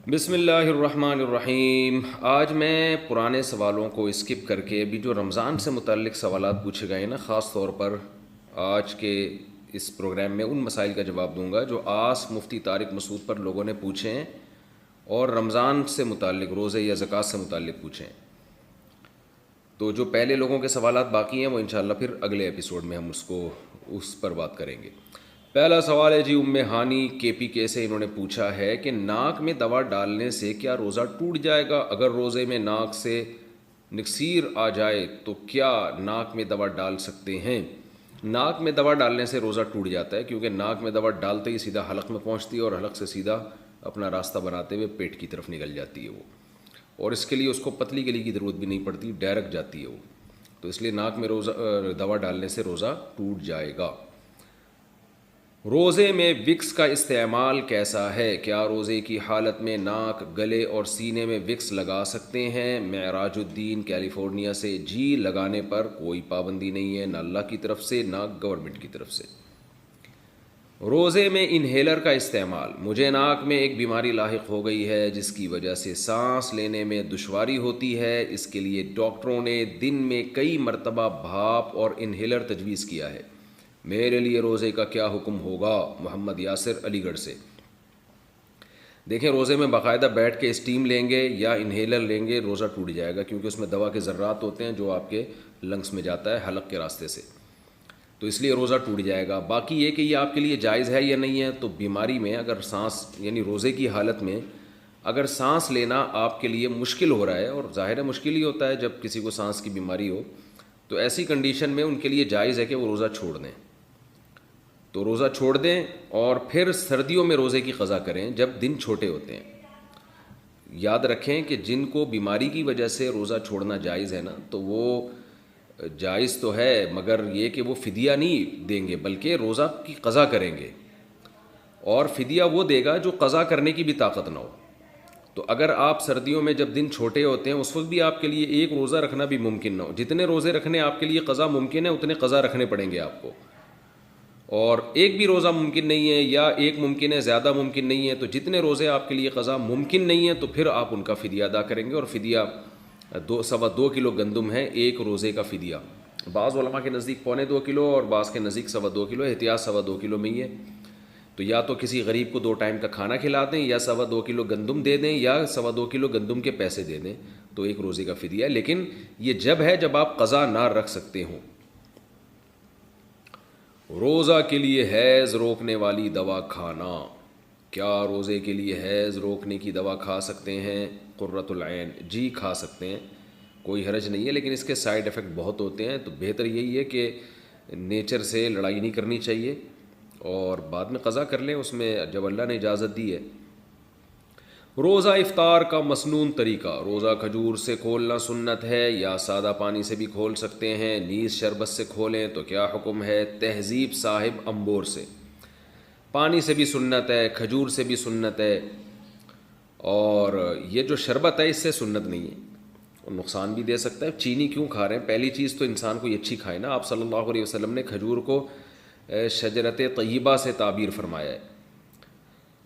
بسم اللہ الرحمن الرحیم۔ آج میں پرانے سوالوں کو اسکپ کر کے ابھی جو رمضان سے متعلق سوالات پوچھے گئے ہیں نا، خاص طور پر آج کے اس پروگرام میں ان مسائل کا جواب دوں گا جو آج مفتی طارق مسعود پر لوگوں نے پوچھے ہیں اور رمضان سے متعلق، روزے یا زکوٰۃ سے متعلق پوچھے ہیں۔ تو جو پہلے لوگوں کے سوالات باقی ہیں وہ انشاءاللہ پھر اگلے ایپیسوڈ میں ہم اس پر بات کریں گے۔ پہلا سوال ہے جی ام ہانی کے پی کے سے، انہوں نے پوچھا ہے کہ ناک میں دوا ڈالنے سے کیا روزہ ٹوٹ جائے گا؟ اگر روزے میں ناک سے نکسیر آ جائے تو کیا ناک میں دوا ڈال سکتے ہیں؟ ناک میں دوا ڈالنے سے روزہ ٹوٹ جاتا ہے، کیونکہ ناک میں دوا ڈالتے ہی سیدھا حلق میں پہنچتی ہے اور حلق سے سیدھا اپنا راستہ بناتے ہوئے پیٹ کی طرف نکل جاتی ہے وہ، اور اس کے لیے اس کو پتلی گلی کی ضرورت بھی نہیں پڑتی، ڈائریکٹ جاتی ہے وہ۔ تو اس لیے ناک میں دوا ڈالنے سے روزہ ٹوٹ جائے گا۔ روزے میں وکس کا استعمال کیسا ہے؟ کیا روزے کی حالت میں ناک، گلے اور سینے میں وکس لگا سکتے ہیں؟ معراج الدین کیلیفورنیا سے، جی لگانے پر کوئی پابندی نہیں ہے، نہ اللہ کی طرف سے نہ گورنمنٹ کی طرف سے۔ روزے میں انہیلر کا استعمال، مجھے ناک میں ایک بیماری لاحق ہو گئی ہے جس کی وجہ سے سانس لینے میں دشواری ہوتی ہے، اس کے لیے ڈاکٹروں نے دن میں کئی مرتبہ بھاپ اور انہیلر تجویز کیا ہے، میرے لیے روزے کا کیا حکم ہوگا؟ محمد یاسر علی گڑھ سے۔ دیکھیں، روزے میں باقاعدہ بیٹھ کے اسٹیم لیں گے یا انہیلر لیں گے روزہ ٹوٹ جائے گا، کیونکہ اس میں دوا کے ذرات ہوتے ہیں جو آپ کے لنگس میں جاتا ہے حلق کے راستے سے، تو اس لیے روزہ ٹوٹ جائے گا۔ باقی یہ کہ یہ آپ کے لیے جائز ہے یا نہیں ہے، تو بیماری میں اگر سانس، یعنی روزے کی حالت میں اگر سانس لینا آپ کے لیے مشکل ہو رہا ہے، اور ظاہر ہے مشکل ہی ہوتا ہے جب کسی کو سانس کی بیماری ہو، تو ایسی کنڈیشن میں ان کے لیے جائز ہے کہ وہ روزہ چھوڑ دیں، تو روزہ چھوڑ دیں اور پھر سردیوں میں روزے کی قضا کریں جب دن چھوٹے ہوتے ہیں۔ یاد رکھیں کہ جن کو بیماری کی وجہ سے روزہ چھوڑنا جائز ہے نا، تو وہ جائز تو ہے، مگر یہ کہ وہ فدیہ نہیں دیں گے بلکہ روزہ کی قضا کریں گے، اور فدیہ وہ دے گا جو قضا کرنے کی بھی طاقت نہ ہو۔ تو اگر آپ سردیوں میں جب دن چھوٹے ہوتے ہیں اس وقت بھی آپ کے لیے ایک روزہ رکھنا بھی ممکن نہ ہو، جتنے روزے رکھنے آپ کے لیے قضا ممکن ہے اتنے قضا رکھنے پڑیں گے آپ کو، اور ایک بھی روزہ ممکن نہیں ہے یا ایک ممکن ہے، زیادہ ممکن نہیں ہے، تو جتنے روزے آپ کے لیے قضا ممکن نہیں ہے تو پھر آپ ان کا فدیہ ادا کریں گے، اور فدیہ 2.25 کلو گندم ہے ایک روزے کا فدیہ۔ بعض علماء کے نزدیک 2.25 کلو اور بعض کے نزدیک 2.25 کلو، احتیاط 2.25 کلو میں ہی ہے۔ تو یا تو کسی غریب کو 2 ٹائم کا کھانا کھلا دیں، یا 2.25 کلو گندم دے دیں، یا 2.25 کلو گندم کے پیسے دے دیں، تو ایک روزے کا فدیہ ہے۔ لیکن یہ جب ہے جب آپ قضا نہ رکھ سکتے ہوں۔ روزہ کے لیے حیض روکنے والی دوا کھانا، کیا روزے کے لیے حیض روکنے کی دوا کھا سکتے ہیں؟ قرۃ العین، جی کھا سکتے ہیں، کوئی حرج نہیں ہے، لیکن اس کے سائیڈ ایفیکٹ بہت ہوتے ہیں، تو بہتر یہی ہے کہ نیچر سے لڑائی نہیں کرنی چاہیے اور بعد میں قضا کر لیں اس میں جب اللہ نے اجازت دی ہے۔ روزہ افطار کا مسنون طریقہ، روزہ کھجور سے کھولنا سنت ہے یا سادہ پانی سے بھی کھول سکتے ہیں؟ نیز شربت سے کھولیں تو کیا حکم ہے؟ تہذیب صاحب امبور سے۔ پانی سے بھی سنت ہے، کھجور سے بھی سنت ہے، اور یہ جو شربت ہے اس سے سنت نہیں ہے اور نقصان بھی دے سکتا ہے۔ چینی کیوں کھا رہے ہیں؟ پہلی چیز تو انسان کو یہ اچھی کھائے نا، آپ صلی اللہ علیہ وسلم نے کھجور کو شجرت طیبہ سے تعبیر فرمایا ہے،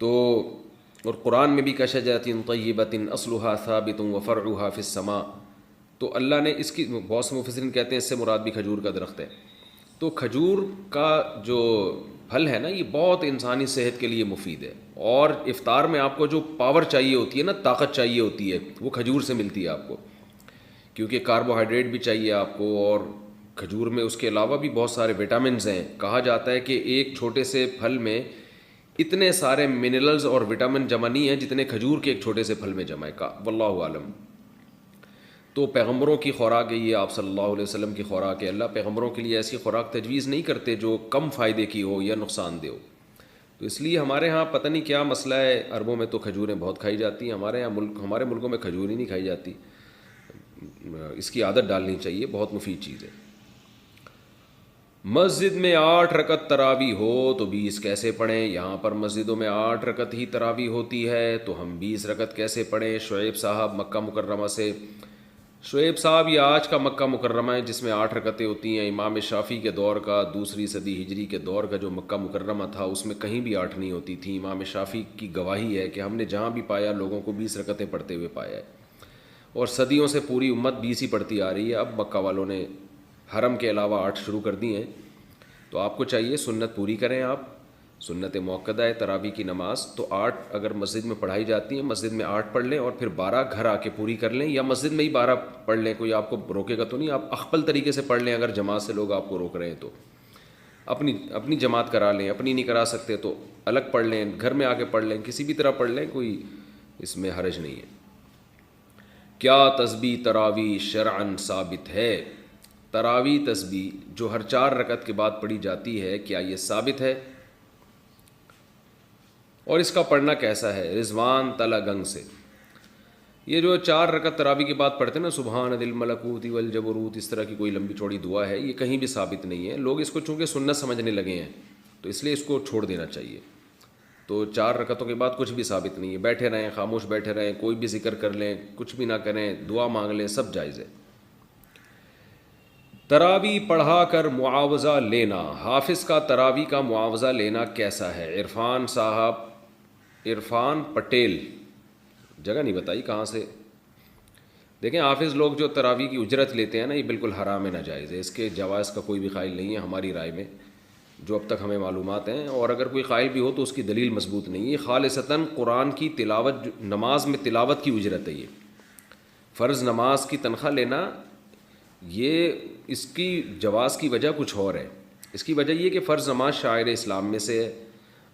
تو اور قرآن میں بھی کشجرۃ طیبۃ اصلھا ثابت وفرعھا فی السماء، تو اللہ نے اس کی، بہت سے مفسرین کہتے ہیں اس سے مراد بھی کھجور کا درخت ہے۔ تو کھجور کا جو پھل ہے نا یہ بہت انسانی صحت کے لیے مفید ہے، اور افطار میں آپ کو جو پاور چاہیے ہوتی ہے نا، طاقت چاہیے ہوتی ہے، وہ کھجور سے ملتی ہے آپ کو، کیونکہ کاربوہائیڈریٹ بھی چاہیے آپ کو، اور کھجور میں اس کے علاوہ بھی بہت سارے وٹامنز ہیں۔ کہا جاتا ہے کہ ایک چھوٹے سے پھل میں اتنے سارے منرلز اور وٹامن جمع نہیں ہیں جتنے کھجور کے ایک چھوٹے سے پھل میں جمع ہے، واللہ عالم۔ تو پیغمبروں کی خوراک ہے یہ، آپ صلی اللہ علیہ وسلم کی خوراک ہے، اللہ پیغمبروں کے لیے ایسی خوراک تجویز نہیں کرتے جو کم فائدے کی ہو یا نقصان دہ ہو۔ تو اس لیے ہمارے ہاں پتہ نہیں کیا مسئلہ ہے، عربوں میں تو کھجوریں بہت کھائی جاتی ہیں، ہمارے ملکوں میں کھجور ہی نہیں کھائی جاتی، اس کی عادت ڈالنی چاہیے، بہت مفید چیز ہے۔ مسجد میں 8 رکعت تراویح ہو تو 20 کیسے پڑھیں؟ یہاں پر مسجدوں میں 8 رکعت ہی تراویح ہوتی ہے تو ہم 20 رکعت کیسے پڑھیں؟ شعیب صاحب مکہ مکرمہ سے۔ شعیب صاحب، یہ آج کا مکہ مکرمہ ہے جس میں 8 رکعتیں ہوتی ہیں، امام شافعی کے دور کا 2 صدی ہجری کے دور کا جو مکہ مکرمہ تھا اس میں کہیں بھی 8 نہیں ہوتی تھی۔ امام شافعی کی گواہی ہے کہ ہم نے جہاں بھی پایا لوگوں کو 20 رکعتیں پڑھتے ہوئے پایا ہے، اور صدیوں سے پوری امت 20 ہی پڑھتی آ رہی ہے۔ اب مکہ والوں نے حرم کے علاوہ 8 شروع کر دی ہیں، تو آپ کو چاہیے سنت پوری کریں۔ آپ سنت موقدہ ہے تراویح کی نماز، تو 8 اگر مسجد میں پڑھائی جاتی ہیں مسجد میں 8 پڑھ لیں، اور پھر 12 گھر آ کے پوری کر لیں، یا مسجد میں ہی 12 پڑھ لیں، کوئی آپ کو روکے گا تو نہیں۔ آپ اخپل طریقے سے پڑھ لیں، اگر جماعت سے لوگ آپ کو روک رہے ہیں تو اپنی جماعت کرا لیں، اپنی نہیں کرا سکتے تو الگ پڑھ لیں، گھر میں آ کے پڑھ لیں، کسی بھی طرح پڑھ لیں، کوئی اس میں حرج نہیں ہے۔ کیا تسبیح تراویح شرعاً ثابت ہے؟ تراویح تسبیح جو ہر 4 رکعت کے بعد پڑھی جاتی ہے، کیا یہ ثابت ہے؟ اور اس کا پڑھنا کیسا ہے؟ رضوان تلا گنگ سے۔ یہ جو 4 رکعت تراویح کے بعد پڑھتے ہیں نا، سبحان ذی الملکوت والجبروت، اس طرح کی کوئی لمبی چوڑی دعا ہے، یہ کہیں بھی ثابت نہیں ہے۔ لوگ اس کو چونکہ سنت سمجھنے لگے ہیں تو اس لیے اس کو چھوڑ دینا چاہیے۔ تو 4 رکعتوں کے بعد کچھ بھی ثابت نہیں ہے، بیٹھے رہیں، خاموش بیٹھے رہیں، کوئی بھی ذکر کر لیں، کچھ بھی نہ کریں، دعا مانگ لیں، سب جائز ہے۔ تراویح پڑھا کر معاوضہ لینا، حافظ کا تراویح کا معاوضہ لینا کیسا ہے؟ عرفان صاحب، عرفان پٹیل، جگہ نہیں بتائی کہاں سے۔ دیکھیں، حافظ لوگ جو تراویح کی اجرت لیتے ہیں نا، یہ بالکل حرام ہے، ناجائز ہے، اس کے جواز کا کوئی بھی قائل نہیں ہے ہماری رائے میں، جو اب تک ہمیں معلومات ہیں، اور اگر کوئی قائل بھی ہو تو اس کی دلیل مضبوط نہیں ہے۔ یہ خالصتاً قرآن کی تلاوت، نماز میں تلاوت کی اجرت ہے۔ یہ فرض نماز کی تنخواہ لینا، یہ اس کی جواز کی وجہ کچھ اور ہے۔ اس کی وجہ یہ کہ فرض نماز شعائر اسلام میں سے ہے۔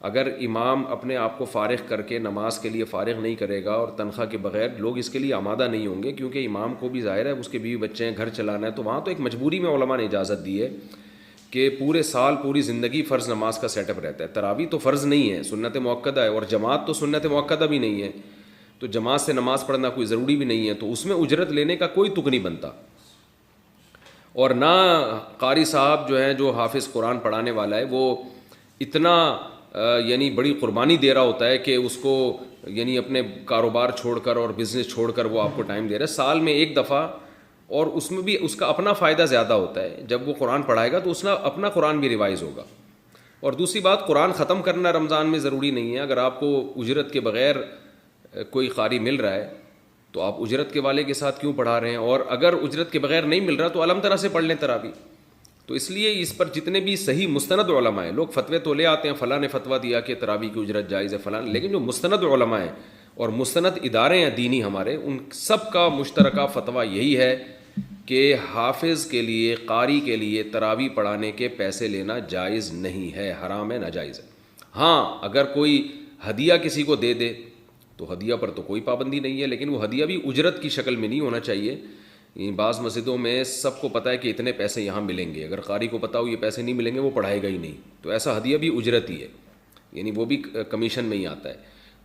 اگر امام اپنے آپ کو فارغ کر کے نماز کے لیے فارغ نہیں کرے گا اور تنخواہ کے بغیر، لوگ اس کے لیے آمادہ نہیں ہوں گے، کیونکہ امام کو بھی ظاہر ہے اس کے بیوی بچے ہیں، گھر چلانا ہے، تو وہاں تو ایک مجبوری میں علماء نے اجازت دی ہے کہ پورے سال پوری زندگی فرض نماز کا سیٹ اپ رہتا ہے۔ تراویح تو فرض نہیں ہے، سنت موقدہ ہے، اور جماعت تو سنت موقدہ بھی نہیں ہے، تو جماعت سے نماز پڑھنا کوئی ضروری بھی نہیں ہے، تو اس میں اجرت لینے کا کوئی تک نہیں بنتا۔ اور نہ قاری صاحب جو ہیں، جو حافظ قرآن پڑھانے والا ہے، وہ اتنا یعنی بڑی قربانی دے رہا ہوتا ہے کہ اس کو یعنی اپنے کاروبار چھوڑ کر اور بزنس چھوڑ کر وہ آپ کو ٹائم دے رہا ہے سال میں ایک دفعہ، اور اس میں بھی اس کا اپنا فائدہ زیادہ ہوتا ہے۔ جب وہ قرآن پڑھائے گا تو اس نے اپنا قرآن بھی ریوائز ہوگا۔ اور دوسری بات، قرآن ختم کرنا رمضان میں ضروری نہیں ہے۔ اگر آپ کو اجرت کے بغیر کوئی قاری مل رہا ہے تو آپ اجرت کے والے کے ساتھ کیوں پڑھا رہے ہیں؟ اور اگر اجرت کے بغیر نہیں مل رہا تو علم طرح سے پڑھ لیں تراویح۔ تو اس لیے اس پر جتنے بھی صحیح مستند علماء ہیں، لوگ فتوے تو لے آتے ہیں، فلاں نے فتویٰ دیا کہ تراویح کی اجرت جائز ہے فلاں، لیکن جو مستند علماء ہیں اور مستند ادارے ہیں دینی ہمارے، ان سب کا مشترکہ فتویٰ یہی ہے کہ حافظ کے لیے، قاری کے لیے تراویح پڑھانے کے پیسے لینا جائز نہیں ہے، حرام ہے، ناجائز ہے۔ ہاں، اگر کوئی ہدیہ کسی کو دے دے تو ہدیہ پر تو کوئی پابندی نہیں ہے، لیکن وہ ہدیہ بھی اجرت کی شکل میں نہیں ہونا چاہیے۔ بعض مسجدوں میں سب کو پتہ ہے کہ اتنے پیسے یہاں ملیں گے، اگر قاری کو پتہ ہو یہ پیسے نہیں ملیں گے وہ پڑھائے گا ہی نہیں، تو ایسا ہدیہ بھی اجرت ہی ہے، یعنی وہ بھی کمیشن میں ہی آتا ہے۔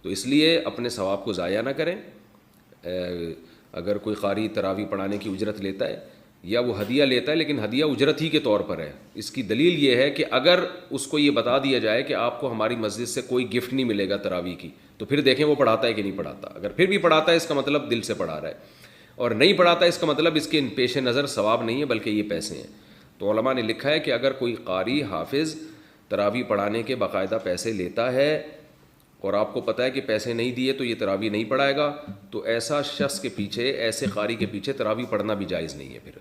تو اس لیے اپنے ثواب کو ضائع نہ کریں۔ اگر کوئی قاری تراویح پڑھانے کی اجرت لیتا ہے یا وہ ہدیہ لیتا ہے، لیکن ہدیہ اجرت ہی کے طور پر ہے، اس کی دلیل یہ ہے کہ اگر اس کو یہ بتا دیا جائے کہ آپ کو ہماری مسجد سے کوئی گفٹ نہیں ملے گا تراویح کی، تو پھر دیکھیں وہ پڑھاتا ہے کہ نہیں پڑھاتا۔ اگر پھر بھی پڑھاتا ہے اس کا مطلب دل سے پڑھا رہا ہے، اور نہیں پڑھاتا اس کا مطلب اس کے پیش نظر ثواب نہیں ہے بلکہ یہ پیسے ہیں۔ تو علماء نے لکھا ہے کہ اگر کوئی قاری حافظ تراویح پڑھانے کے باقاعدہ پیسے لیتا ہے اور آپ کو پتہ ہے کہ پیسے نہیں دیے تو یہ تراویح نہیں پڑھائے گا، تو ایسا شخص کے پیچھے، ایسے قاری کے پیچھے تراویح پڑھنا بھی جائز نہیں ہے۔ پھر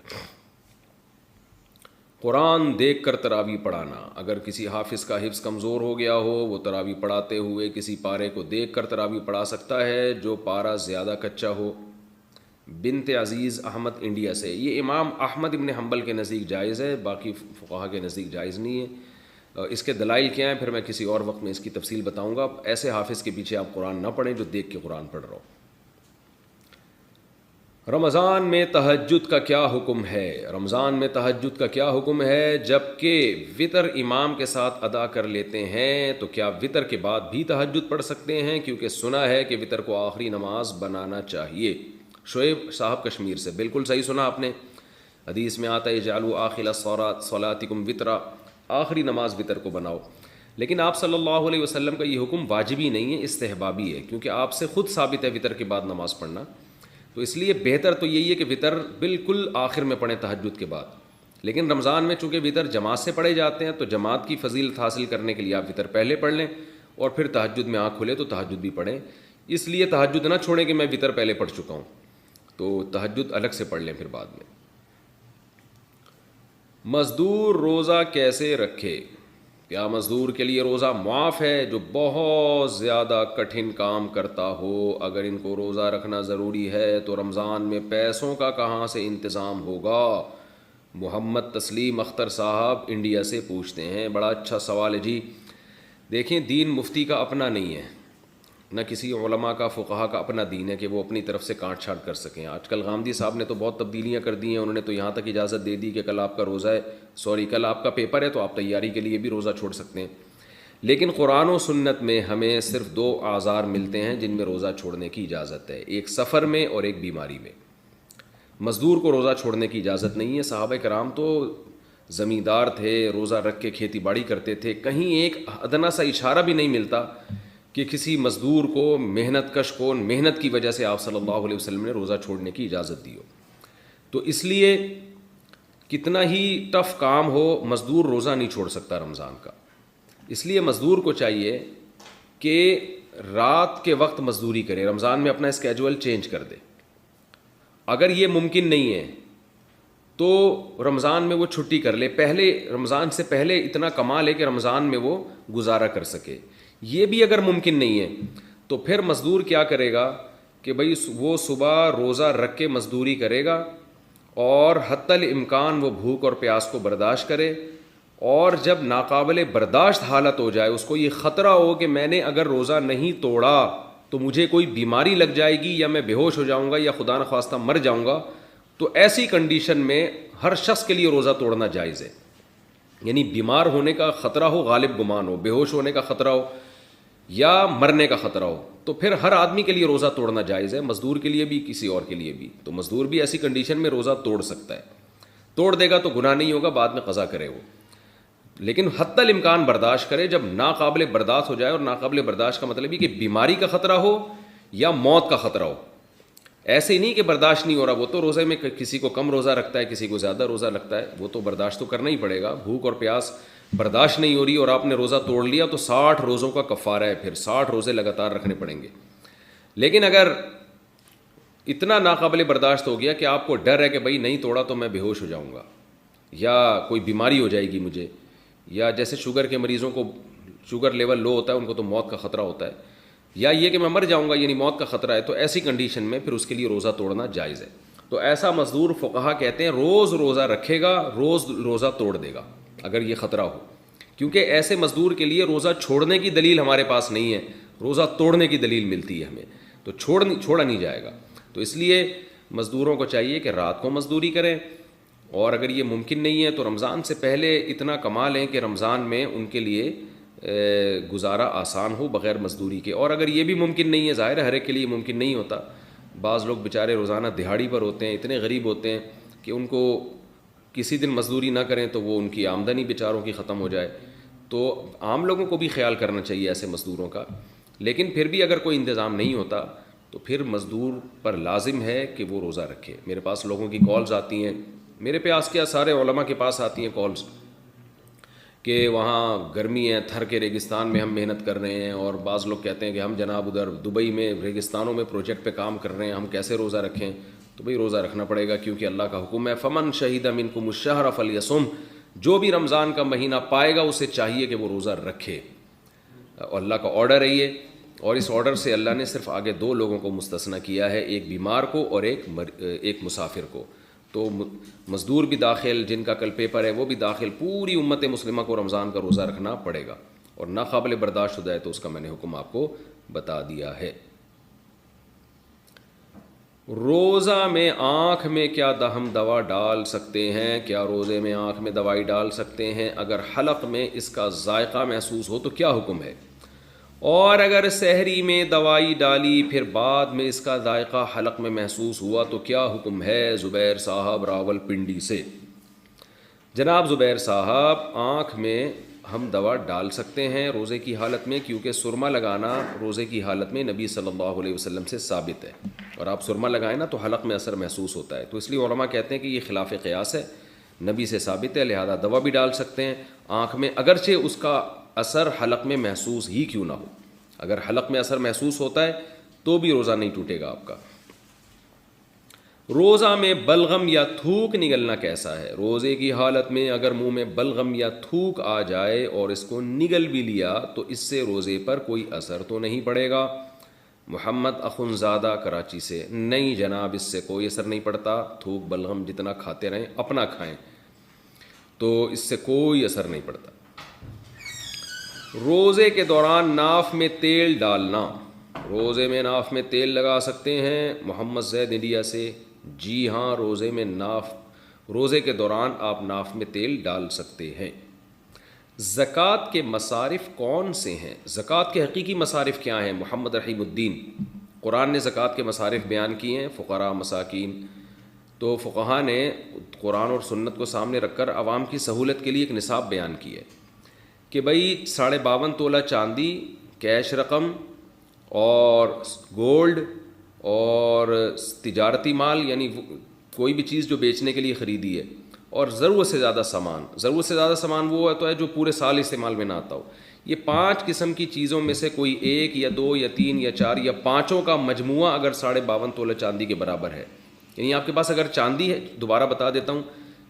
قرآن دیکھ کر تراویح پڑھانا، اگر کسی حافظ کا حفظ کمزور ہو گیا ہو، وہ تراویح پڑھاتے ہوئے کسی پارے کو دیکھ کر تراویح پڑھا سکتا ہے جو پارا زیادہ کچا ہو۔ بنت عزیز احمد انڈیا سے، یہ امام احمد ابن حنبل کے نزدیک جائز ہے، باقی فقہا کے نزدیک جائز نہیں ہے۔ اس کے دلائل کیا ہیں پھر میں کسی اور وقت میں اس کی تفصیل بتاؤں گا۔ ایسے حافظ کے پیچھے آپ قرآن نہ پڑھیں جو دیکھ کے قرآن پڑھ رہا ہو۔ رمضان میں تہجد کا کیا حکم ہے؟ رمضان میں تہجد کا کیا حکم ہے؟ جبکہ وطر امام کے ساتھ ادا کر لیتے ہیں تو کیا وطر کے بعد بھی تہجد پڑھ سکتے ہیں؟ کیونکہ سنا ہے کہ وطر کو آخری نماز بنانا چاہیے۔ شعیب صاحب کشمیر سے، بالکل صحیح سنا آپ نے، حدیث میں آتا ہے اجعلوا آخر صلاتکم وطرا، آخری نماز وطر کو بناؤ۔ لیکن آپ صلی اللہ علیہ وسلم کا یہ حکم واجبی نہیں ہے، استحبابی ہے، کیونکہ آپ سے خود ثابت ہے وطر کے بعد نماز پڑھنا۔ تو اس لیے بہتر تو یہی ہے کہ وطر بالکل آخر میں پڑھیں تہجد کے بعد. لیکن رمضان میں چونکہ وطر جماعت سے پڑھے جاتے ہیں تو جماعت کی فضیلت حاصل کرنے کے لیے آپ وطر پہلے پڑھ لیں اور پھر تہجد میں آنکھ کھلے تو تہجد بھی پڑھیں. اس لیے تہجد نہ چھوڑیں کہ میں وطر پہلے پڑھ چکا ہوں, تو تہجد الگ سے پڑھ لیں پھر بعد میں. مزدور روزہ کیسے رکھے؟ کیا مزدور کے لیے روزہ معاف ہے جو بہت زیادہ کٹھن کام کرتا ہو؟ اگر ان کو روزہ رکھنا ضروری ہے تو رمضان میں پیسوں کا کہاں سے انتظام ہوگا؟ محمد تسلیم اختر صاحب انڈیا سے پوچھتے ہیں. بڑا اچھا سوال ہے جی. دیکھیں, دین مفتی کا اپنا نہیں ہے, نہ کسی علماء کا فقہا کا اپنا دین ہے کہ وہ اپنی طرف سے کاٹ چھاٹ کر سکیں. آج کل غامدی صاحب نے تو بہت تبدیلیاں کر دی ہیں. انہوں نے تو یہاں تک اجازت دے دی کہ کل آپ کا روزہ ہے, کل آپ کا پیپر ہے تو آپ تیاری کے لیے بھی روزہ چھوڑ سکتے ہیں. لیکن قرآن و سنت میں ہمیں صرف 2 اعذار ملتے ہیں جن میں روزہ چھوڑنے کی اجازت ہے, ایک سفر میں اور ایک بیماری میں. مزدور کو روزہ چھوڑنے کی اجازت نہیں ہے. صحابہ کرام تو زمیندار تھے, روزہ رکھ کے کھیتی باڑی کرتے تھے. کہیں ایک ادنا سا اشارہ بھی نہیں ملتا کہ کسی مزدور کو, محنت کش کو, محنت کی وجہ سے آپ صلی اللہ علیہ وسلم نے روزہ چھوڑنے کی اجازت دی ہو. تو اس لیے کتنا ہی ٹف کام ہو, مزدور روزہ نہیں چھوڑ سکتا رمضان کا. اس لیے مزدور کو چاہیے کہ رات کے وقت مزدوری کرے, رمضان میں اپنا اسکیجول چینج کر دے. اگر یہ ممکن نہیں ہے تو رمضان میں وہ چھٹی کر لے, پہلے رمضان سے پہلے اتنا کما لے کہ رمضان میں وہ گزارا کر سکے. یہ بھی اگر ممکن نہیں ہے تو پھر مزدور کیا کرے گا کہ بھئی وہ صبح روزہ رکھ کے مزدوری کرے گا اور حتی الامکان وہ بھوک اور پیاس کو برداشت کرے, اور جب ناقابل برداشت حالت ہو جائے, اس کو یہ خطرہ ہو کہ میں نے اگر روزہ نہیں توڑا تو مجھے کوئی بیماری لگ جائے گی یا میں بے ہوش ہو جاؤں گا یا خدا نخواستہ مر جاؤں گا, تو ایسی کنڈیشن میں ہر شخص کے لیے روزہ توڑنا جائز ہے. یعنی بیمار ہونے کا خطرہ ہو, غالب گمان ہو, بے ہوش ہونے کا خطرہ ہو یا مرنے کا خطرہ ہو, تو پھر ہر آدمی کے لیے روزہ توڑنا جائز ہے, مزدور کے لیے بھی کسی اور کے لیے بھی. تو مزدور بھی ایسی کنڈیشن میں روزہ توڑ سکتا ہے, توڑ دے گا تو گناہ نہیں ہوگا, بعد میں قضا کرے وہ, لیکن حتی الامکان برداشت کرے. جب ناقابل برداشت ہو جائے, اور ناقابل برداشت کا مطلب یہ کہ بیماری کا خطرہ ہو یا موت کا خطرہ ہو, ایسے ہی نہیں کہ برداشت نہیں ہو رہا, وہ تو روزے میں کسی کو کم روزہ رکھتا ہے, کسی کو زیادہ روزہ لگتا ہے, وہ تو برداشت تو کرنا ہی پڑے گا. بھوک اور پیاس برداشت نہیں ہو رہی اور آپ نے روزہ توڑ لیا تو 60 روزوں کا کفارہ ہے, پھر 60 روزے لگاتار رکھنے پڑیں گے. لیکن اگر اتنا ناقابل برداشت ہو گیا کہ آپ کو ڈر ہے کہ بھائی نہیں توڑا تو میں بے ہوش ہو جاؤں گا یا کوئی بیماری ہو جائے گی مجھے, یا جیسے شوگر کے مریضوں کو شوگر لیول لو ہوتا ہے, ان کو تو موت کا خطرہ ہوتا ہے, یا یہ کہ میں مر جاؤں گا یعنی موت کا خطرہ ہے, تو ایسی کنڈیشن میں پھر اس کے لیے روزہ توڑنا جائز ہے. تو ایسا مزدور فقہا کہتے ہیں روز روزہ رکھے گا, روز روزہ توڑ دے گا اگر یہ خطرہ ہو, کیونکہ ایسے مزدور کے لیے روزہ چھوڑنے کی دلیل ہمارے پاس نہیں ہے, روزہ توڑنے کی دلیل ملتی ہے ہمیں, تو چھوڑا نہیں جائے گا. تو اس لیے مزدوروں کو چاہیے کہ رات کو مزدوری کریں, اور اگر یہ ممکن نہیں ہے تو رمضان سے پہلے اتنا کما لیں کہ رمضان میں ان کے لیے گزارا آسان ہو بغیر مزدوری کے. اور اگر یہ بھی ممکن نہیں ہے, ظاہر ہے ہر ایک کے لیے ممکن نہیں ہوتا, بعض لوگ بیچارے روزانہ دہاڑی پر ہوتے ہیں, اتنے غریب ہوتے ہیں کہ ان کو کسی دن مزدوری نہ کریں تو وہ ان کی آمدنی بیچاروں کی ختم ہو جائے. تو عام لوگوں کو بھی خیال کرنا چاہیے ایسے مزدوروں کا. لیکن پھر بھی اگر کوئی انتظام نہیں ہوتا تو پھر مزدور پر لازم ہے کہ وہ روزہ رکھے. میرے پاس لوگوں کی کالز آتی ہیں, میرے پاس کیا سارے علماء کے پاس آتی ہیں کالز کہ وہاں گرمی ہے, تھر کے ریگستان میں ہم محنت کر رہے ہیں, اور بعض لوگ کہتے ہیں کہ ہم جناب ادھر دبئی میں ریگستانوں میں پروجیکٹ پہ کام کر رہے ہیں, ہم کیسے روزہ رکھیں؟ تو بھئی روزہ رکھنا پڑے گا کیونکہ اللہ کا حکم ہے, فمن شہید منکم الشہر فلیصم, جو بھی رمضان کا مہینہ پائے گا اسے چاہیے کہ وہ روزہ رکھے. اور اللہ کا آرڈر ہے یہ, اور اس آرڈر سے اللہ نے صرف آگے 2 لوگوں کو مستثنی کیا ہے, ایک بیمار کو اور ایک مسافر کو. تو مزدور بھی داخل, جن کا کل پیپر ہے وہ بھی داخل, پوری امت مسلمہ کو رمضان کا روزہ رکھنا پڑے گا, اور ناقابل برداشت ہو جائے تو اس کا میں نے حکم آپ کو بتا دیا ہے. روزہ میں آنکھ میں کیا ہم دوا ڈال سکتے ہیں؟ کیا روزے میں آنکھ میں دوائی ڈال سکتے ہیں؟ اگر حلق میں اس کا ذائقہ محسوس ہو تو کیا حکم ہے؟ اور اگر سحری میں دوائی ڈالی پھر بعد میں اس کا ذائقہ حلق میں محسوس ہوا تو کیا حکم ہے؟ زبیر صاحب راول پنڈی سے. جناب زبیر صاحب, آنکھ میں ہم دوا ڈال سکتے ہیں روزے کی حالت میں, کیونکہ سرما لگانا روزے کی حالت میں نبی صلی اللہ علیہ وسلم سے ثابت ہے. اور آپ سرما لگائیں نا تو حلق میں اثر محسوس ہوتا ہے. تو اس لیے علماء کہتے ہیں کہ یہ خلاف قیاس ہے, نبی سے ثابت ہے, لہذا دوا بھی ڈال سکتے ہیں آنکھ میں, اگرچہ اس کا اثر حلق میں محسوس ہی کیوں نہ ہو. اگر حلق میں اثر محسوس ہوتا ہے تو بھی روزہ نہیں ٹوٹے گا آپ کا. روزہ میں بلغم یا تھوک نگلنا کیسا ہے؟ روزے کی حالت میں اگر منہ میں بلغم یا تھوک آ جائے اور اس کو نگل بھی لیا تو اس سے روزے پر کوئی اثر تو نہیں پڑے گا. محمد اخنزادہ کراچی سے: نہیں جناب, اس سے کوئی اثر نہیں پڑتا. تھوک بلغم جتنا کھاتے رہیں, اپنا کھائیں, تو اس سے کوئی اثر نہیں پڑتا. روزے کے دوران ناف میں تیل ڈالنا, روزے میں ناف میں تیل لگا سکتے ہیں؟ محمد زید انڈیا سے: جی ہاں, روزے کے دوران آپ ناف میں تیل ڈال سکتے ہیں. زکوٰۃ کے مصارف کون سے ہیں؟ زکوٰۃ کے حقیقی مصارف کیا ہیں؟ محمد رحیم الدین: قرآن نے زکوٰۃ کے مصارف بیان کیے ہیں, فقراء, مساکین. تو فقہا نے قرآن اور سنت کو سامنے رکھ کر عوام کی سہولت کے لیے ایک نصاب بیان کی ہے کہ بھئی 52.5 تولہ چاندی کیش رقم اور گولڈ اور تجارتی مال, یعنی کوئی بھی چیز جو بیچنے کے لیے خریدی ہے, اور ضرورت سے زیادہ سامان. ضرورت سے زیادہ سامان وہ ہوتا ہے جو پورے سال استعمال میں نہ آتا ہو. یہ 5 قسم کی چیزوں میں سے کوئی 1 یا 2 یا 3 یا 4 یا 5 کا مجموعہ اگر 52.5 تولہ چاندی کے برابر ہے, یعنی آپ کے پاس اگر چاندی ہے, دوبارہ بتا دیتا ہوں,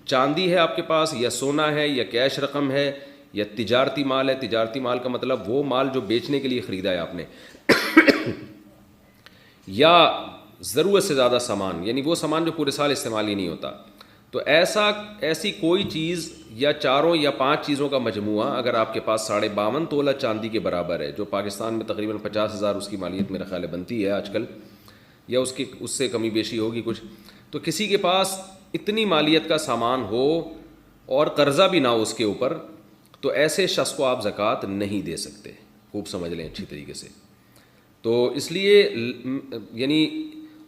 چاندی ہے آپ کے پاس, یا سونا ہے, یا کیش رقم ہے, یا تجارتی مال ہے. تجارتی مال کا مطلب وہ مال جو بیچنے کے لیے خریدا ہے آپ نے, یا ضرورت سے زیادہ سامان, یعنی وہ سامان جو پورے سال استعمال ہی نہیں ہوتا. تو ایسی کوئی چیز یا 4 یا 5 چیزوں کا مجموعہ اگر آپ کے پاس 52.5 تولہ چاندی کے برابر ہے, جو پاکستان میں تقریباً 50,000 اس کی مالیت میرا خیال ہے بنتی ہے آج کل, یا اس سے کمی بیشی ہوگی کچھ. تو کسی کے پاس اتنی مالیت کا سامان ہو اور قرضہ بھی نہ ہو اس کے اوپر, تو ایسے شخص کو آپ زکوٰۃ نہیں دے سکتے. خوب سمجھ لیں اچھی طریقے سے. تو اس لیے یعنی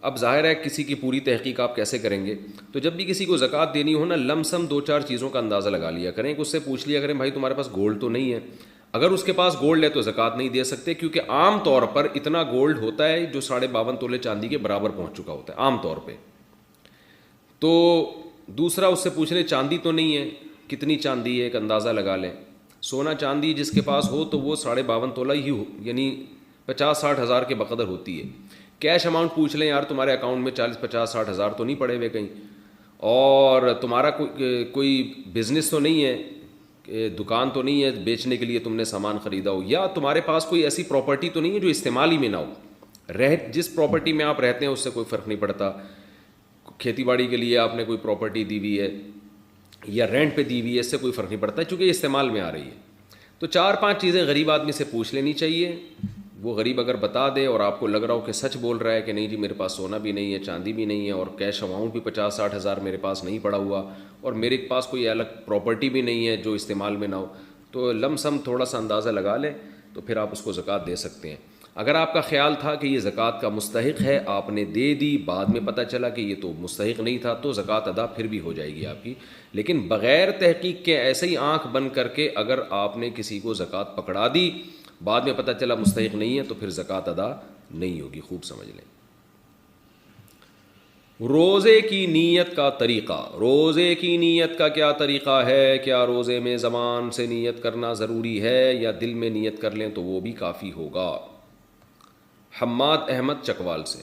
اب ظاہر ہے کسی کی پوری تحقیق آپ کیسے کریں گے, تو جب بھی کسی کو زکوٰۃ دینی ہو نا, لم سم 2-4 چیزوں کا اندازہ لگا لیا کریں, کہ اس سے پوچھ لیا کریں بھائی تمہارے پاس گولڈ تو نہیں ہے. اگر اس کے پاس گولڈ ہے تو زکوٰۃ نہیں دے سکتے, کیونکہ عام طور پر اتنا گولڈ ہوتا ہے جو 52.5 تولے چاندی کے برابر پہنچ چکا ہوتا ہے عام طور پہ. تو دوسرا اس سے پوچھ لیں چاندی تو نہیں ہے, کتنی چاندی ہے ایک اندازہ لگا لیں. سونا چاندی جس کے پاس ہو تو وہ 52.5 تولہ ہی ہو, یعنی 50-60 ہزار کے بقدر ہوتی ہے. کیش اماؤنٹ پوچھ لیں, یار تمہارے اکاؤنٹ میں 40-50-60 ہزار تو نہیں پڑے ہوئے کہیں, اور تمہارا کوئی بزنس تو نہیں ہے, دکان تو نہیں ہے بیچنے کے لیے تم نے سامان خریدا ہو, یا تمہارے پاس کوئی ایسی پراپرٹی تو نہیں ہے جو استعمال ہی میں نہ ہو. جس پراپرٹی میں آپ رہتے ہیں اس سے کوئی فرق نہیں پڑتا. کھیتی باڑی کے لیے آپ نے کوئی پراپرٹی دی ہوئی ہے یا رینٹ پہ دی ہوئی ہے, اس سے کوئی فرق نہیں پڑتا چونکہ یہ استعمال میں آ رہی ہے. تو 4-5 چیزیں غریب آدمی سے پوچھ لینی چاہیے. وہ غریب اگر بتا دے اور آپ کو لگ رہا ہو کہ سچ بول رہا ہے کہ نہیں جی میرے پاس سونا بھی نہیں ہے, چاندی بھی نہیں ہے, اور کیش اماؤنٹ بھی 50-60 ہزار میرے پاس نہیں پڑا ہوا, اور میرے پاس کوئی الگ پراپرٹی بھی نہیں ہے جو استعمال میں نہ ہو, تو لم سم تھوڑا سا اندازہ لگا لیں, تو پھر آپ اس کو زکوٰۃ دے سکتے ہیں. اگر آپ کا خیال تھا کہ یہ زکوٰۃ کا مستحق ہے, آپ نے دے دی, بعد میں پتہ چلا کہ یہ تو مستحق نہیں تھا, تو زکوٰۃ ادا پھر بھی ہو جائے گی آپ کی. لیکن بغیر تحقیق کے ایسے ہی آنکھ بند کر کے اگر آپ نے کسی کو زکوٰۃ پکڑا دی, بعد میں پتہ چلا مستحق نہیں ہے, تو پھر زکوٰۃ ادا نہیں ہوگی. خوب سمجھ لیں. روزے کی نیت کا طریقہ, روزے کی نیت کا کیا طریقہ ہے؟ کیا روزے میں زبان سے نیت کرنا ضروری ہے یا دل میں نیت کر لیں تو وہ بھی کافی ہوگا؟ حماد احمد چکوال سے: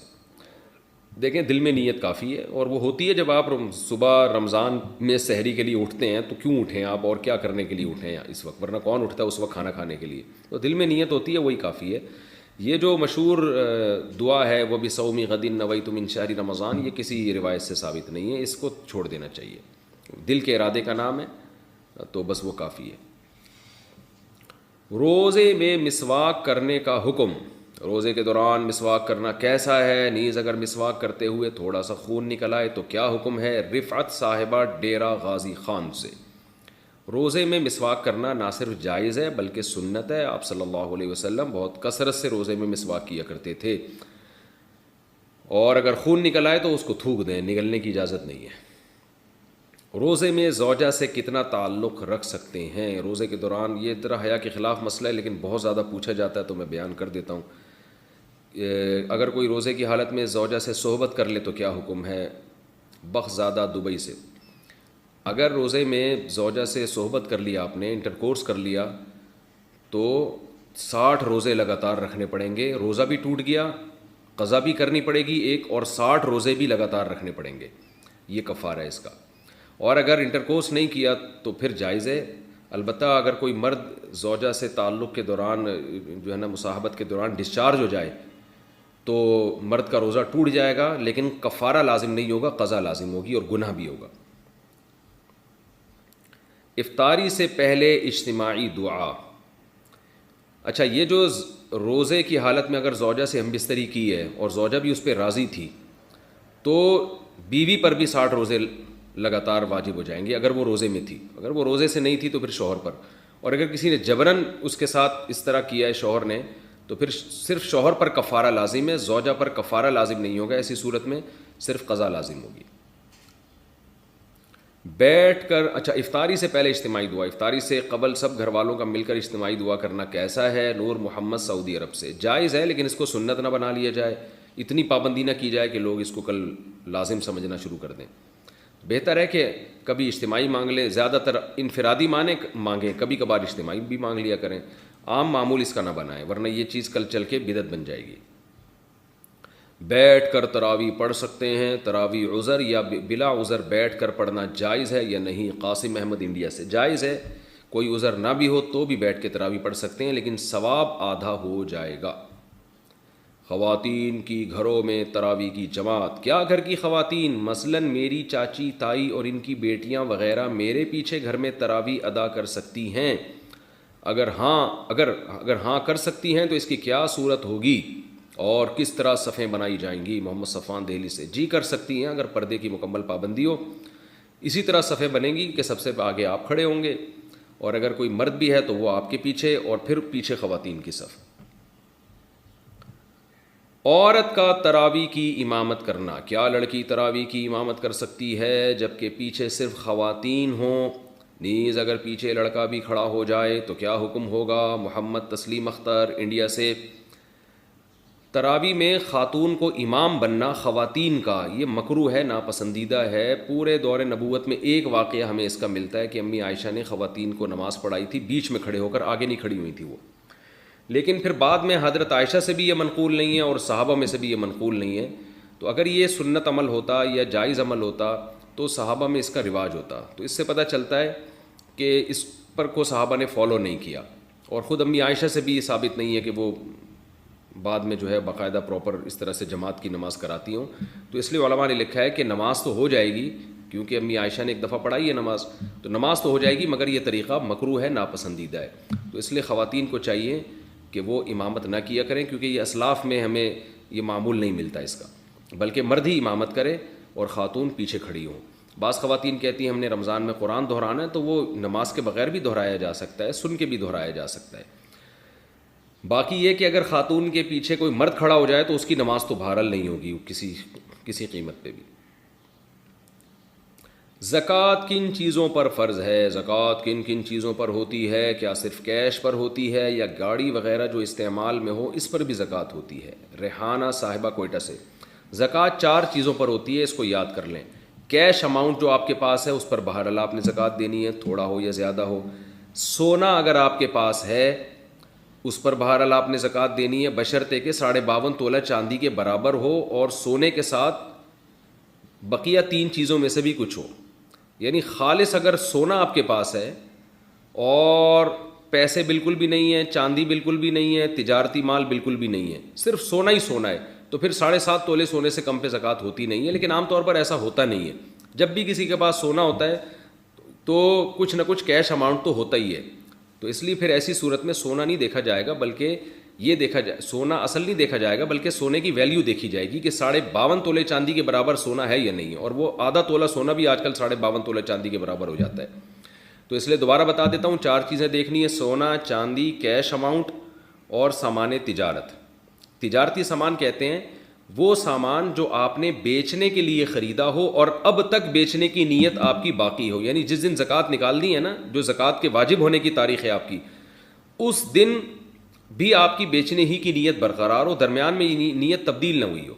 دیکھیں دل میں نیت کافی ہے, اور وہ ہوتی ہے جب آپ صبح رمضان میں سحری کے لیے اٹھتے ہیں, تو کیوں اٹھیں آپ اور کیا کرنے کے لیے اٹھیں اس وقت, ورنہ کون اٹھتا ہے اس وقت کھانا کھانے کے لیے. تو دل میں نیت ہوتی ہے, وہی کافی ہے. یہ جو مشہور دعا ہے وہ بھی صومی غد نویت من شہر رمضان, یہ کسی روایت سے ثابت نہیں ہے, اس کو چھوڑ دینا چاہیے. دل کے ارادے کا نام ہے, تو بس وہ کافی ہے. روزے میں مسواک کرنے کا حکم, روزے کے دوران مسواک کرنا کیسا ہے؟ نیز اگر مسواک کرتے ہوئے تھوڑا سا خون نکل آئے تو کیا حکم ہے؟ رفعت صاحبہ ڈیرہ غازی خان سے: روزے میں مسواک کرنا نہ صرف جائز ہے بلکہ سنت ہے. آپ صلی اللہ علیہ وسلم بہت کثرت سے روزے میں مسواک کیا کرتے تھے, اور اگر خون نکل آئے تو اس کو تھوک دیں, نگلنے کی اجازت نہیں ہے. روزے میں زوجہ سے کتنا تعلق رکھ سکتے ہیں روزے کے دوران؟ یہ ذرا حیا کے خلاف مسئلہ ہے, لیکن بہت زیادہ پوچھا جاتا ہے تو میں بیان کر دیتا ہوں. اگر کوئی روزے کی حالت میں زوجہ سے صحبت کر لے تو کیا حکم ہے؟ بخزادہ دبئی سے، اگر روزے میں زوجہ سے صحبت کر لیا، آپ نے انٹر کورس کر لیا، تو 60 روزے لگاتار رکھنے پڑیں گے. روزہ بھی ٹوٹ گیا، قضا بھی کرنی پڑے گی ایک، اور 60 روزے بھی لگاتار رکھنے پڑیں گے. یہ کفارہ ہے اس کا. اور اگر انٹر کورس نہیں کیا تو پھر جائز ہے. البتہ اگر کوئی مرد زوجہ سے تعلق کے دوران جو ہے نا مصاحبت کے دوران ڈسچارج ہو جائے تو مرد کا روزہ ٹوٹ جائے گا، لیکن کفارہ لازم نہیں ہوگا، قضا لازم ہوگی اور گناہ بھی ہوگا. افطاری سے پہلے اجتماعی دعا. اچھا، یہ جو روزے کی حالت میں اگر زوجہ سے ہم بستری کی ہے اور زوجہ بھی اس پہ راضی تھی تو بیوی پر بھی 60 روزے لگاتار واجب ہو جائیں گے اگر وہ روزے میں تھی. اگر وہ روزے سے نہیں تھی تو پھر شوہر پر. اور اگر کسی نے جبراً اس کے ساتھ اس طرح کیا ہے شوہر نے تو پھر صرف شوہر پر کفارہ لازم ہے، زوجہ پر کفارہ لازم نہیں ہوگا. ایسی صورت میں صرف قضا لازم ہوگی. بیٹھ کر، اچھا افطاری سے پہلے اجتماعی دعا، افطاری سے قبل سب گھر والوں کا مل کر اجتماعی دعا کرنا کیسا ہے؟ نور محمد سعودی عرب سے. جائز ہے، لیکن اس کو سنت نہ بنا لیا جائے، اتنی پابندی نہ کی جائے کہ لوگ اس کو کل لازم سمجھنا شروع کر دیں. بہتر ہے کہ کبھی اجتماعی مانگ لیں، زیادہ تر انفرادی مانگیں، کبھی کبھار اجتماعی بھی مانگ لیا کریں. عام معمول اس کا نہ بنائیں، ورنہ یہ چیز کل چل کے بدعت بن جائے گی. بیٹھ کر تراویح پڑھ سکتے ہیں؟ تراویح عذر یا بلا عذر بیٹھ کر پڑھنا جائز ہے یا نہیں؟ قاسم احمد انڈیا سے. جائز ہے، کوئی عذر نہ بھی ہو تو بھی بیٹھ کے تراویح پڑھ سکتے ہیں، لیکن ثواب آدھا ہو جائے گا. خواتین کی گھروں میں تراویح کی جماعت. کیا گھر کی خواتین مثلاً میری چاچی، تائی اور ان کی بیٹیاں وغیرہ میرے پیچھے گھر میں تراویح ادا کر سکتی ہیں؟ اگر ہاں کر سکتی ہیں تو اس کی کیا صورت ہوگی اور کس طرح صفیں بنائی جائیں گی؟ محمد صفان دہلی سے. جی کر سکتی ہیں اگر پردے کی مکمل پابندی ہو. اسی طرح صفیں بنیں گی کہ سب سے آگے آپ کھڑے ہوں گے، اور اگر کوئی مرد بھی ہے تو وہ آپ کے پیچھے، اور پھر پیچھے خواتین کی صف. عورت کا تراویح کی امامت کرنا. کیا لڑکی تراویح کی امامت کر سکتی ہے جبکہ پیچھے صرف خواتین ہوں؟ نیز اگر پیچھے لڑکا بھی کھڑا ہو جائے تو کیا حکم ہوگا؟ محمد تسلیم اختر انڈیا سے. تراویح میں خاتون کو امام بننا خواتین کا یہ مکروہ ہے، ناپسندیدہ ہے. پورے دور نبوت میں ایک واقعہ ہمیں اس کا ملتا ہے کہ امی عائشہ نے خواتین کو نماز پڑھائی تھی، بیچ میں کھڑے ہو کر، آگے نہیں کھڑی ہوئی تھی وہ. لیکن پھر بعد میں حضرت عائشہ سے بھی یہ منقول نہیں ہے اور صحابہ میں سے بھی یہ منقول نہیں ہے. تو اگر یہ سنت عمل ہوتا یا جائز عمل ہوتا تو صحابہ میں اس کا رواج ہوتا. تو اس سے پتہ چلتا ہے کہ اس پر کو صحابہ نے فالو نہیں کیا، اور خود امی عائشہ سے بھی یہ ثابت نہیں ہے کہ وہ بعد میں جو ہے باقاعدہ پراپر اس طرح سے جماعت کی نماز کراتی ہوں. تو اس لیے علماء نے لکھا ہے کہ نماز تو ہو جائے گی، کیونکہ امی عائشہ نے ایک دفعہ پڑھائی ہے نماز، تو نماز تو ہو جائے گی، مگر یہ طریقہ مکروہ ہے، ناپسندیدہ ہے. تو اس لیے خواتین کو چاہیے کہ وہ امامت نہ کیا کریں، کیونکہ یہ اسلاف میں ہمیں یہ معمول نہیں ملتا اس کا، بلکہ مرد ہی امامت کرے اور خاتون پیچھے کھڑی ہوں. بعض خواتین کہتی ہیں ہم نے رمضان میں قرآن دہرانا ہے، تو وہ نماز کے بغیر بھی دہرایا جا سکتا ہے، سن کے بھی دہرایا جا سکتا ہے. باقی یہ کہ اگر خاتون کے پیچھے کوئی مرد کھڑا ہو جائے تو اس کی نماز تو بہرحال نہیں ہوگی کسی قیمت پہ بھی. زکوٰۃ کن چیزوں پر فرض ہے؟ زکوٰۃ کن کن چیزوں پر ہوتی ہے؟ کیا صرف کیش پر ہوتی ہے یا گاڑی وغیرہ جو استعمال میں ہو اس پر بھی زکوٰۃ ہوتی ہے؟ ریحانہ صاحبہ کوئٹہ سے. زکوٰۃ 4 چیزوں پر ہوتی ہے، اس کو یاد کر لیں. کیش اماؤنٹ جو آپ کے پاس ہے اس پر بہرحال آپ نے زکوٰۃ دینی ہے، تھوڑا ہو یا زیادہ ہو. سونا اگر آپ کے پاس ہے اس پر بہرحال آپ نے زکوٰۃ دینی ہے، بشرطے کہ 52.5 تولہ چاندی کے برابر ہو اور سونے کے ساتھ بقیہ 3 چیزوں میں سے بھی کچھ ہو. یعنی خالص اگر سونا آپ کے پاس ہے اور پیسے بالکل بھی نہیں ہیں، چاندی بالکل بھی نہیں ہے، تجارتی مال بالکل بھی نہیں ہے، صرف سونا ہی سونا ہے، تو پھر 7.5 تولے سونے سے کم پہ زکوٰۃ ہوتی نہیں ہے. لیکن عام طور پر ایسا ہوتا نہیں ہے. جب بھی کسی کے پاس سونا ہوتا ہے تو کچھ نہ کچھ کیش اماؤنٹ تو ہوتا ہی ہے. تو اس لیے پھر ایسی صورت میں سونا نہیں دیکھا جائے گا، بلکہ یہ دیکھا جائے، سونا اصل نہیں دیکھا جائے گا، بلکہ سونے کی ویلیو دیکھی جائے گی کہ 52.5 تولے چاندی کے برابر سونا ہے یا نہیں ہے. اور وہ آدھا تولہ سونا بھی آج کل 52.5 تولے چاندی کے برابر ہو جاتا ہے. تو اس لیے دوبارہ بتا دیتا ہوں، 4 چیزیں دیکھنی ہے: سونا، چاندی، کیش اماؤنٹ اور سامان تجارت. تجارتی سامان کہتے ہیں وہ سامان جو آپ نے بیچنے کے لیے خریدا ہو اور اب تک بیچنے کی نیت آپ کی باقی ہو. یعنی جس دن زکوٰۃ نکال دی ہے نا، جو زکوٰۃ کے واجب ہونے کی تاریخ ہے آپ کی، اس دن بھی آپ کی بیچنے ہی کی نیت برقرار ہو, درمیان میں یہ نیت تبدیل نہ ہوئی ہو,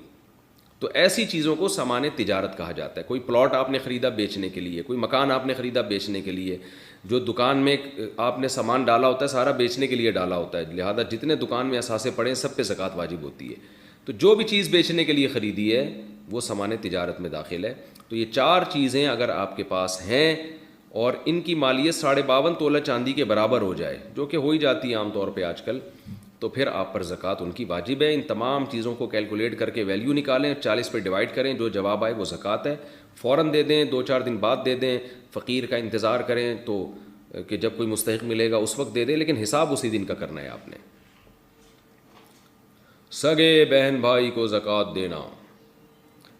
تو ایسی چیزوں کو سامان تجارت کہا جاتا ہے. کوئی پلاٹ آپ نے خریدا بیچنے کے لیے, کوئی مکان آپ نے خریدا بیچنے کے لیے, جو دکان میں آپ نے سامان ڈالا ہوتا ہے سارا بیچنے کے لیے ڈالا ہوتا ہے, لہذا جتنے دکان میں اثاثے پڑے ہیں سب پہ زکوٰۃ واجب ہوتی ہے. تو جو بھی چیز بیچنے کے لیے خریدی ہے وہ سامان تجارت میں داخل ہے. تو یہ 4 چیزیں اگر آپ کے پاس ہیں اور ان کی مالیت 52.5 تولہ چاندی کے برابر ہو جائے, جو کہ ہو ہی جاتی ہے عام طور پہ آج کل, تو پھر آپ پر زکوٰۃ ان کی واجب ہے. ان تمام چیزوں کو کیلکولیٹ کر کے ویلیو نکالیں, 40 پہ ڈیوائڈ کریں, جو جواب آئے وہ زکوٰۃ ہے. فوراً دے دیں, 2-4 دن بعد دے دیں, فقیر کا انتظار کریں تو کہ جب کوئی مستحق ملے گا اس وقت دے دیں, لیکن حساب اسی دن کا کرنا ہے آپ نے. سگے بہن بھائی کو زکوٰۃ دینا.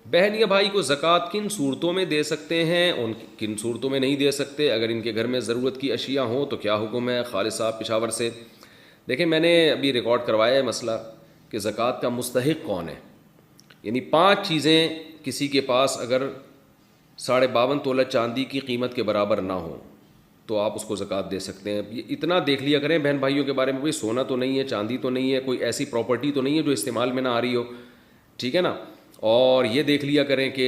بہن یا بھائی کو زکوٰۃ کن صورتوں میں دے سکتے ہیں, کن صورتوں میں نہیں دے سکتے؟ اگر ان کے گھر میں ضرورت کی اشیاء ہوں تو کیا حکم ہے؟ خالد صاحب پشاور سے. دیکھیں میں نے ابھی ریکارڈ کروایا ہے مسئلہ کہ زکوٰۃ کا مستحق کون ہے. یعنی 5 چیزیں کسی کے پاس اگر 52.5 تولہ چاندی کی قیمت کے برابر نہ ہوں تو آپ اس کو زکوٰۃ دے سکتے ہیں. یہ اتنا دیکھ لیا کریں بہن بھائیوں کے بارے میں, بھائی سونا تو نہیں ہے, چاندی تو نہیں ہے, کوئی ایسی پراپرٹی تو نہیں ہے جو استعمال میں نہ آ رہی ہو, ٹھیک ہے نا. اور یہ دیکھ لیا کریں کہ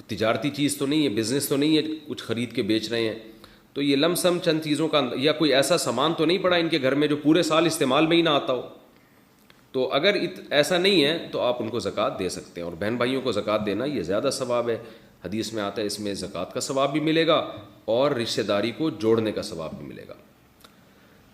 تجارتی چیز تو نہیں ہے, بزنس تو نہیں ہے, کچھ خرید کے بیچ رہے ہیں. تو یہ لم سم چند چیزوں کا, یا کوئی ایسا سامان تو نہیں پڑا ان کے گھر میں جو پورے سال استعمال میں ہی نہ آتا ہو. تو اگر ایسا نہیں ہے تو آپ ان کو زکوٰۃ دے سکتے ہیں. اور بہن بھائیوں کو زکوٰۃ دینا یہ زیادہ ثواب ہے. حدیث میں آتا ہے اس میں زکوٰۃ کا ثواب بھی ملے گا اور رشتہ داری کو جوڑنے کا ثواب بھی ملے گا.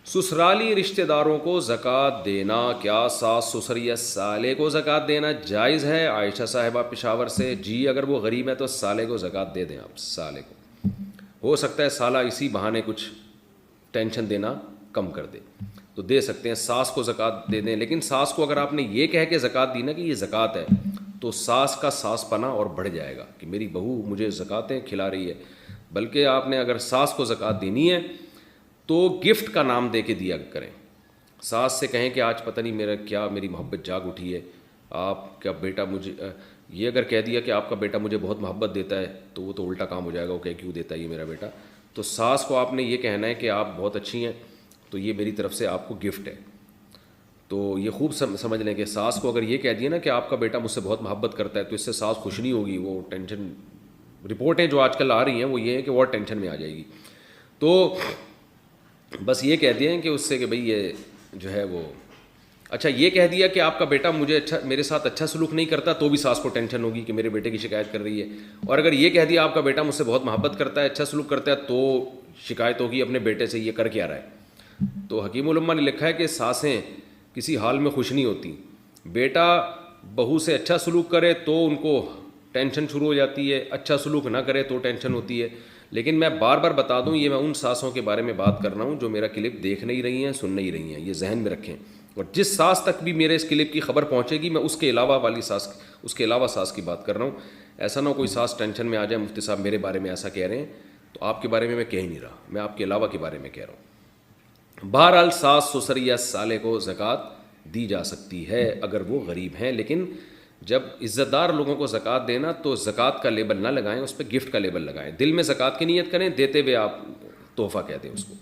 سسرالی رشتہ داروں کو زکوٰۃ دینا, کیا ساس سسر یا سالے کو زکوٰۃ دینا جائز ہے؟ عائشہ صاحبہ پشاور سے. جی اگر وہ غریب ہے تو سالے کو زکوٰۃ دے دیں آپ. سالے کو ہو سکتا ہے سالہ اسی بہانے کچھ ٹینشن دینا کم کر دے تو دے سکتے ہیں. ساس کو زکوٰۃ دے دیں, لیکن ساس کو اگر آپ نے یہ کہہ کے زکوٰۃ دی نا کہ یہ زکوٰۃ ہے تو ساس کا ساس پنا اور بڑھ جائے گا کہ میری بہو مجھے زکوٰۃیں کھلا رہی ہے. بلکہ آپ نے اگر ساس کو زکوٰۃ دینی ہے تو گفٹ کا نام دے کے دیا کریں. ساس سے کہیں کہ آج پتہ نہیں میری محبت جاگ اٹھی ہے, آپ کا بیٹا مجھے, یہ اگر کہہ دیا کہ آپ کا بیٹا مجھے بہت محبت دیتا ہے تو وہ تو الٹا کام ہو جائے گا, وہ کہ کیوں دیتا ہے یہ میرا بیٹا. تو ساس کو آپ نے یہ کہنا ہے کہ آپ بہت اچھی ہیں تو یہ میری طرف سے آپ کو گفٹ ہے. تو یہ خوب سمجھ لیں کہ ساس کو اگر یہ کہہ دیا نا کہ آپ کا بیٹا مجھ سے بہت محبت کرتا ہے تو اس سے ساس خوش نہیں ہوگی, وہ ٹینشن, رپورٹیں جو آج کل آ رہی ہیں وہ یہ ہیں کہ وہ ٹینشن میں آ جائے گی. تو بس یہ کہہ دیا کہ اس سے کہ بھئی یہ جو ہے وہ, اچھا یہ کہہ دیا کہ آپ کا بیٹا میرے ساتھ اچھا سلوک نہیں کرتا تو بھی ساس کو ٹینشن ہوگی کہ میرے بیٹے کی شکایت کر رہی ہے. اور اگر یہ کہہ دیا آپ کا بیٹا مجھ سے بہت محبت کرتا ہے, اچھا سلوک کرتا ہے, تو شکایت ہوگی اپنے بیٹے سے یہ کر کے آ رہا ہے. تو حکیم الامہ نے لکھا ہے کہ ساسیں کسی حال میں خوش نہیں ہوتی. بیٹا بہو سے اچھا سلوک کرے تو ان کو ٹینشن شروع ہو جاتی ہے, اچھا سلوک نہ کرے تو ٹینشن ہوتی ہے. لیکن میں بار بار بتا دوں یہ میں ان ساسوں کے بارے میں بات کر رہا ہوں جو میرا کلپ دیکھ نہیں رہی ہیں, سن نہیں رہی ہیں, یہ ذہن میں رکھیں. اور جس ساس تک بھی میرے اس کلپ کی خبر پہنچے گی میں اس کے علاوہ ساس کی بات کر رہا ہوں. ایسا نہ ہو کوئی ساس ٹینشن میں آ جائے, مفتی صاحب میرے بارے میں ایسا کہہ رہے ہیں, تو آپ کے بارے میں کہہ ہی نہیں رہا, میں آپ کے علاوہ کے بارے میں کہہ رہا ہوں. بہرحال ساس سسر یا سالے کو زکوٰۃ دی جا سکتی ہے اگر وہ غریب ہیں, لیکن جب عزت دار لوگوں کو زکوٰۃ دینا تو زکوٰۃ کا لیبل نہ لگائیں, اس پہ گفٹ کا لیبل لگائیں. دل میں زکوٰۃ کی نیت کریں, دیتے ہوئے آپ تحفہ کہہ دیں اس کو.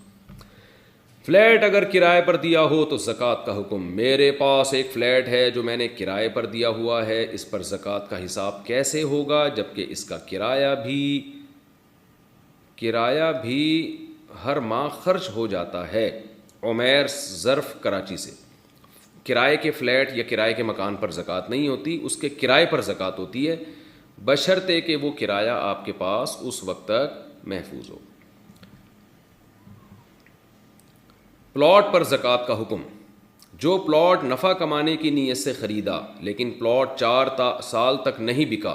فلیٹ اگر کرائے پر دیا ہو تو زکوٰۃ کا حکم. میرے پاس ایک فلیٹ ہے جو میں نے کرائے پر دیا ہوا ہے, اس پر زکوٰۃ کا حساب کیسے ہوگا جبکہ اس کا کرایہ بھی ہر ماہ خرچ ہو جاتا ہے؟ عمیر ظرف کراچی سے. کرائے کے فلیٹ یا کرائے کے مکان پر زکوٰۃ نہیں ہوتی, اس کے کرائے پر زکوٰۃ ہوتی ہے بشرطے کہ وہ کرایہ آپ کے پاس اس وقت تک محفوظ ہو. پلاٹ پر زکوٰۃ کا حکم. جو پلاٹ نفع کمانے کی نیت سے خریدا لیکن پلاٹ 4 سال تک نہیں بکا,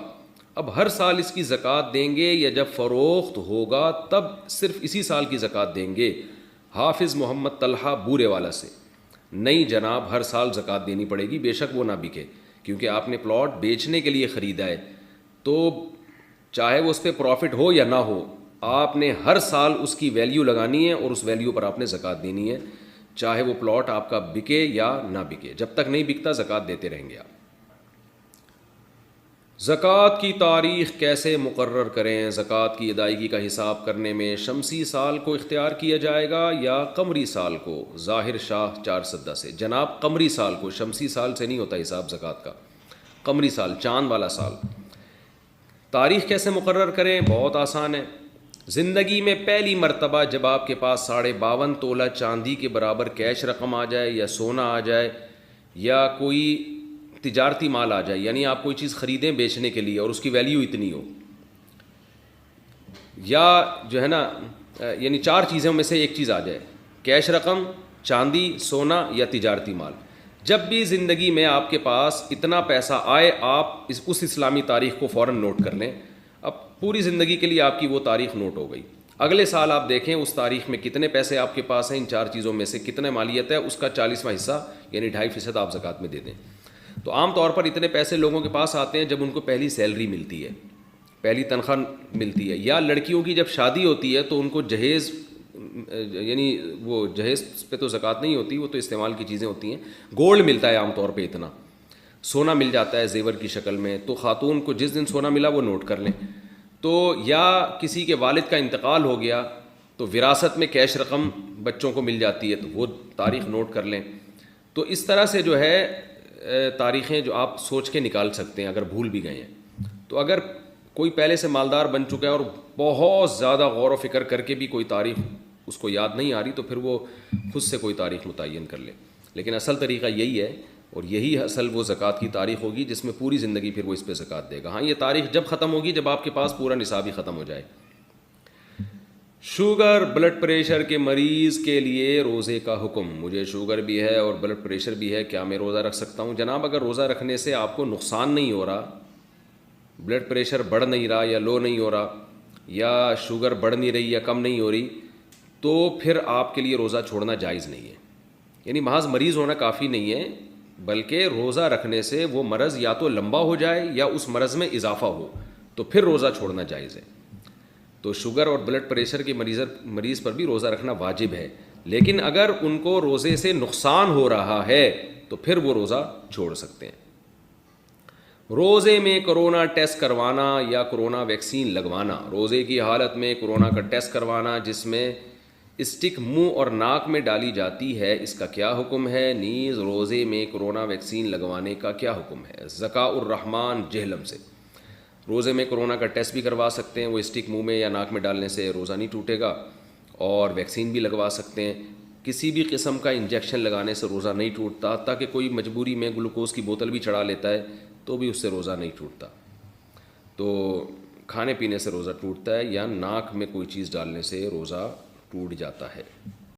اب ہر سال اس کی زکوٰۃ دیں گے یا جب فروخت ہوگا تب صرف اسی سال کی زکوٰۃ دیں گے؟ حافظ محمد طلحہ بورے والا سے. نہیں جناب, ہر سال زکوٰۃ دینی پڑے گی بے شک وہ نہ بکے, کیونکہ آپ نے پلاٹ بیچنے کے لیے خریدا ہے تو چاہے وہ اس پہ پروفٹ ہو یا نہ ہو آپ نے ہر سال اس کی ویلیو لگانی ہے اور اس ویلیو پر آپ نے زکوٰۃ دینی ہے, چاہے وہ پلاٹ آپ کا بکے یا نہ بکے. جب تک نہیں بکتا زکوٰۃ دیتے رہیں گے آپ. زکوٰۃ کی تاریخ کیسے مقرر کریں؟ زکوٰۃ کی ادائیگی کا حساب کرنے میں شمسی سال کو اختیار کیا جائے گا یا قمری سال کو؟ ظاہر شاہ 4 سے۔ جناب قمری سال کو، شمسی سال سے نہیں ہوتا حساب زکوٰۃ کا، قمری سال، چاند والا سال۔ تاریخ کیسے مقرر کریں؟ بہت آسان ہے۔ زندگی میں پہلی مرتبہ جب آپ کے پاس 52.5 تولہ چاندی کے برابر کیش رقم آ جائے یا سونا آ جائے یا کوئی تجارتی مال آ جائے، یعنی آپ کوئی چیز خریدیں بیچنے کے لیے اور اس کی ویلیو اتنی ہو، یا جو ہے نا یعنی 4 چیزوں میں سے ایک چیز آ جائے، کیش رقم، چاندی، سونا یا تجارتی مال۔ جب بھی زندگی میں آپ کے پاس اتنا پیسہ آئے، آپ اس اسلامی تاریخ کو فوراً نوٹ کر لیں۔ اب پوری زندگی کے لیے آپ کی وہ تاریخ نوٹ ہو گئی۔ اگلے سال آپ دیکھیں اس تاریخ میں کتنے پیسے آپ کے پاس ہیں، ان 4 چیزوں میں سے کتنے مالیت ہے، اس کا 40واں حصہ یعنی 2.5% آپ زکوٰۃ میں دے دیں۔ تو عام طور پر اتنے پیسے لوگوں کے پاس آتے ہیں جب ان کو پہلی سیلری ملتی ہے، پہلی تنخواہ ملتی ہے، یا لڑکیوں کی جب شادی ہوتی ہے تو ان کو جہیز، یعنی وہ جہیز پہ تو زکوٰۃ نہیں ہوتی، وہ تو استعمال کی چیزیں ہوتی ہیں، گولڈ ملتا ہے عام طور پہ، اتنا سونا مل جاتا ہے زیور کی شکل میں، تو خاتون کو جس دن سونا ملا وہ نوٹ کر لیں۔ تو یا کسی کے والد کا انتقال ہو گیا تو وراثت میں کیش رقم بچوں کو مل جاتی ہے، تو وہ تاریخ نوٹ کر لیں۔ تو اس طرح سے جو ہے تاریخیں جو آپ سوچ کے نکال سکتے ہیں اگر بھول بھی گئے ہیں۔ تو اگر کوئی پہلے سے مالدار بن چکا ہے اور بہت زیادہ غور و فکر کر کے بھی کوئی تاریخ اس کو یاد نہیں آ رہی، تو پھر وہ خود سے کوئی تاریخ متعین کر لے، لیکن اصل طریقہ یہی ہے، اور یہی اصل وہ زکوٰۃ کی تاریخ ہوگی جس میں پوری زندگی پھر وہ اس پہ زکوٰۃ دے گا۔ ہاں یہ تاریخ جب ختم ہوگی جب آپ کے پاس پورا نصاب ہی ختم ہو جائے۔ شوگر بلڈ پریشر کے مریض کے لیے روزے کا حکم۔ مجھے شوگر بھی ہے اور بلڈ پریشر بھی ہے، کیا میں روزہ رکھ سکتا ہوں؟ جناب اگر روزہ رکھنے سے آپ کو نقصان نہیں ہو رہا، بلڈ پریشر بڑھ نہیں رہا یا لو نہیں ہو رہا، یا شوگر بڑھ نہیں رہی یا کم نہیں ہو رہی، تو پھر آپ کے لیے روزہ چھوڑنا جائز نہیں ہے۔ یعنی محض مریض ہونا کافی نہیں ہے، بلکہ روزہ رکھنے سے وہ مرض یا تو لمبا ہو جائے یا اس مرض میں اضافہ ہو، تو پھر روزہ چھوڑنا جائز ہے۔ تو شوگر اور بلڈ پریشر کے مریض پر بھی روزہ رکھنا واجب ہے، لیکن اگر ان کو روزے سے نقصان ہو رہا ہے تو پھر وہ روزہ چھوڑ سکتے ہیں۔ روزے میں کرونا ٹیسٹ کروانا یا کرونا ویکسین لگوانا۔ روزے کی حالت میں کرونا کا ٹیسٹ کروانا جس میں اسٹک منہ اور ناک میں ڈالی جاتی ہے، اس کا کیا حکم ہے؟ نیز روزے میں کرونا ویکسین لگوانے کا کیا حکم ہے؟ ذکاء الرحمان جہلم سے۔ روزے میں کرونا کا ٹیسٹ بھی کروا سکتے ہیں، وہ اسٹک منہ میں یا ناک میں ڈالنے سے روزہ نہیں ٹوٹے گا، اور ویکسین بھی لگوا سکتے ہیں۔ کسی بھی قسم کا انجیکشن لگانے سے روزہ نہیں ٹوٹتا، تاکہ کوئی مجبوری میں گلوکوز کی بوتل بھی چڑھا لیتا ہے تو بھی اس سے روزہ نہیں ٹوٹتا۔ تو کھانے پینے سے روزہ ٹوٹتا ہے یا ناک میں کوئی چیز ڈالنے سے روزہ ٹوٹ جاتا ہے۔